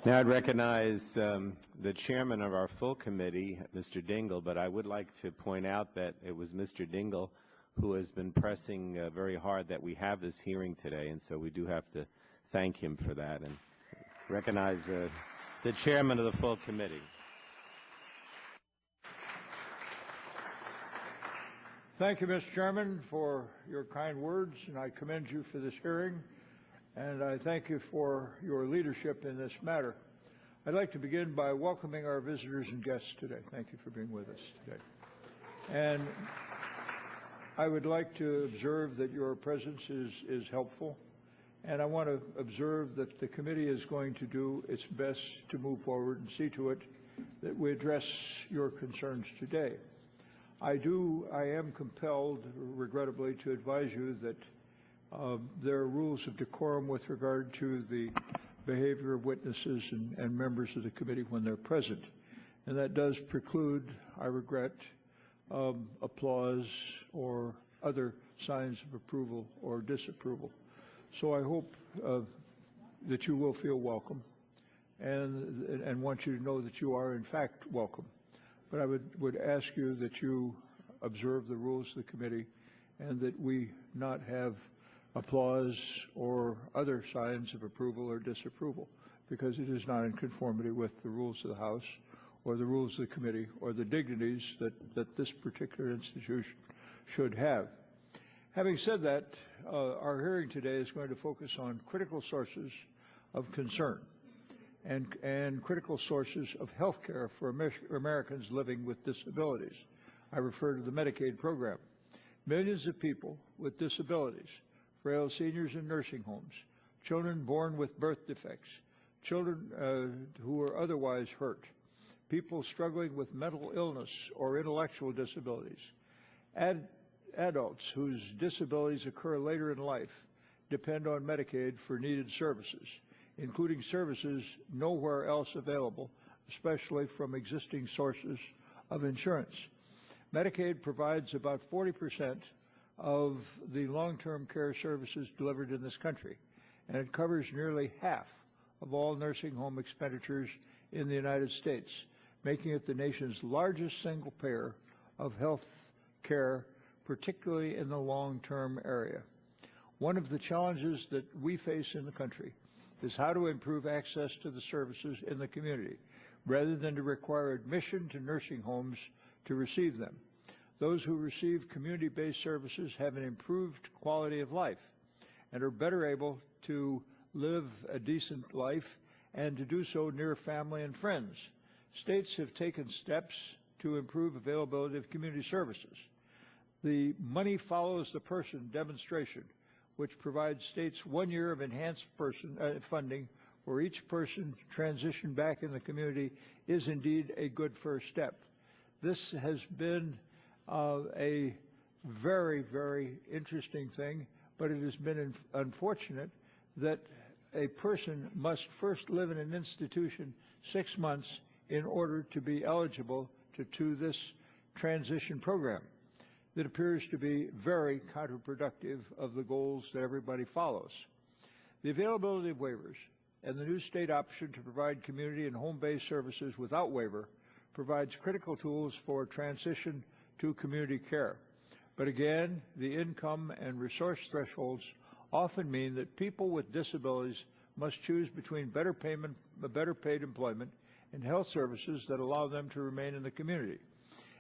Now I'd recognize the chairman of our full committee, Mr. Dingell, but I would like to point out that it was Mr. Dingell who has been pressing very hard that we have this hearing today, and so we do have to thank him for that and recognize the chairman of the full committee. Thank you, Mr. Chairman, for your kind words, and I commend you for this hearing, and I thank you for your leadership in this matter. I'd like to begin by welcoming our visitors and guests today. Thank you for being with us today. And I would like to observe that your presence is helpful, and I want to observe that the committee is going to do its best to move forward and see to it that we address your concerns today. I am compelled, regrettably, to advise you that there are rules of decorum with regard to the behavior of witnesses and members of the committee when they're present. And that does preclude, I regret, applause or other signs of approval or disapproval. So I hope that you will feel welcome and want you to know that you are in fact welcome. But I would ask you that you observe the rules of the committee and that we not have applause or other signs of approval or disapproval, because it is not in conformity with the rules of the House or the rules of the committee or the dignities that this particular institution should have. Having said that, our hearing today is going to focus on critical sources of concern and critical sources of health care for Americans living with disabilities. I refer to the Medicaid program. Millions of people with disabilities, frail seniors in nursing homes, children born with birth defects, children who are otherwise hurt, people struggling with mental illness or intellectual disabilities, adults whose disabilities occur later in life depend on Medicaid for needed services, including services nowhere else available, especially from existing sources of insurance. Medicaid provides about 40% of the long-term care services delivered in this country, and it covers nearly half of all nursing home expenditures in the United States, making it the nation's largest single payer of health care, particularly in the long-term area. One of the challenges that we face in the country is how to improve access to the services in the community, rather than to require admission to nursing homes to receive them. Those who receive community-based services have an improved quality of life and are better able to live a decent life and to do so near family and friends. States have taken steps to improve availability of community services. The Money Follows the Person demonstration, which provides states 1 year of enhanced funding for each person transitioned back in the community, is indeed a good first step. This has been a very, very interesting thing, but it has been unfortunate that a person must first live in an institution 6 months in order to be eligible to this transition program that appears to be very counterproductive of the goals that everybody follows. The availability of waivers and the new state option to provide community and home-based services without waiver provides critical tools for transition to community care. But again, the income and resource thresholds often mean that people with disabilities must choose between better paid employment and health services that allow them to remain in the community.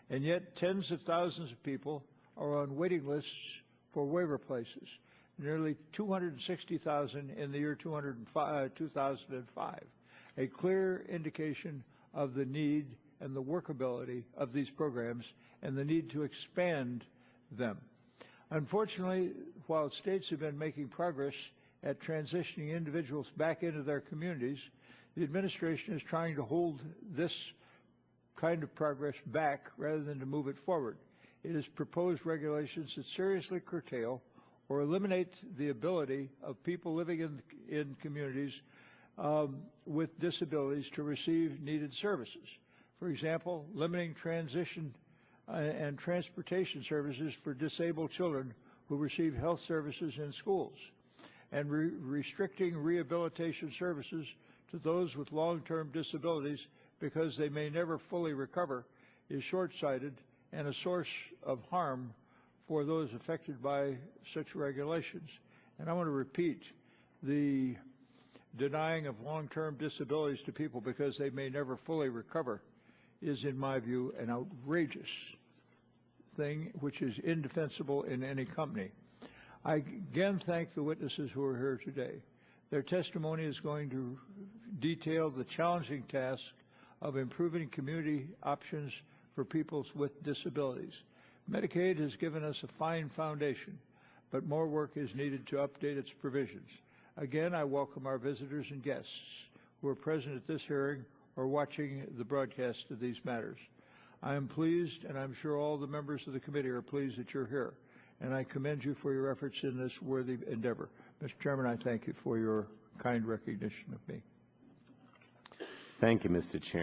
And yet tens of thousands of people are on waiting lists for waiver places, nearly 260,000 in the year 2005, a clear indication of the need and the workability of these programs and the need to expand them. Unfortunately, while states have been making progress at transitioning individuals back into their communities, the administration is trying to hold this kind of progress back rather than to move it forward. It has proposed regulations that seriously curtail or eliminate the ability of people living in communities with disabilities to receive needed services. For example, limiting transition and transportation services for disabled children who receive health services in schools, and restricting rehabilitation services to those with long-term disabilities because they may never fully recover is short-sighted and a source of harm for those affected by such regulations. And I want to repeat, the denying of long-term disabilities to people because they may never fully recover is, in my view, an outrageous thing which is indefensible in any company. I again thank the witnesses who are here today. Their testimony is going to detail the challenging task of improving community options for people with disabilities. Medicaid has given us a fine foundation, but more work is needed to update its provisions. Again, I welcome our visitors and guests who are present at this hearing or watching the broadcast of these matters. I am pleased, and I'm sure all the members of the committee are pleased that you're here, and I commend you for your efforts in this worthy endeavor. Mr. Chairman, I thank you for your kind recognition of me. Thank you, Mr. Chairman.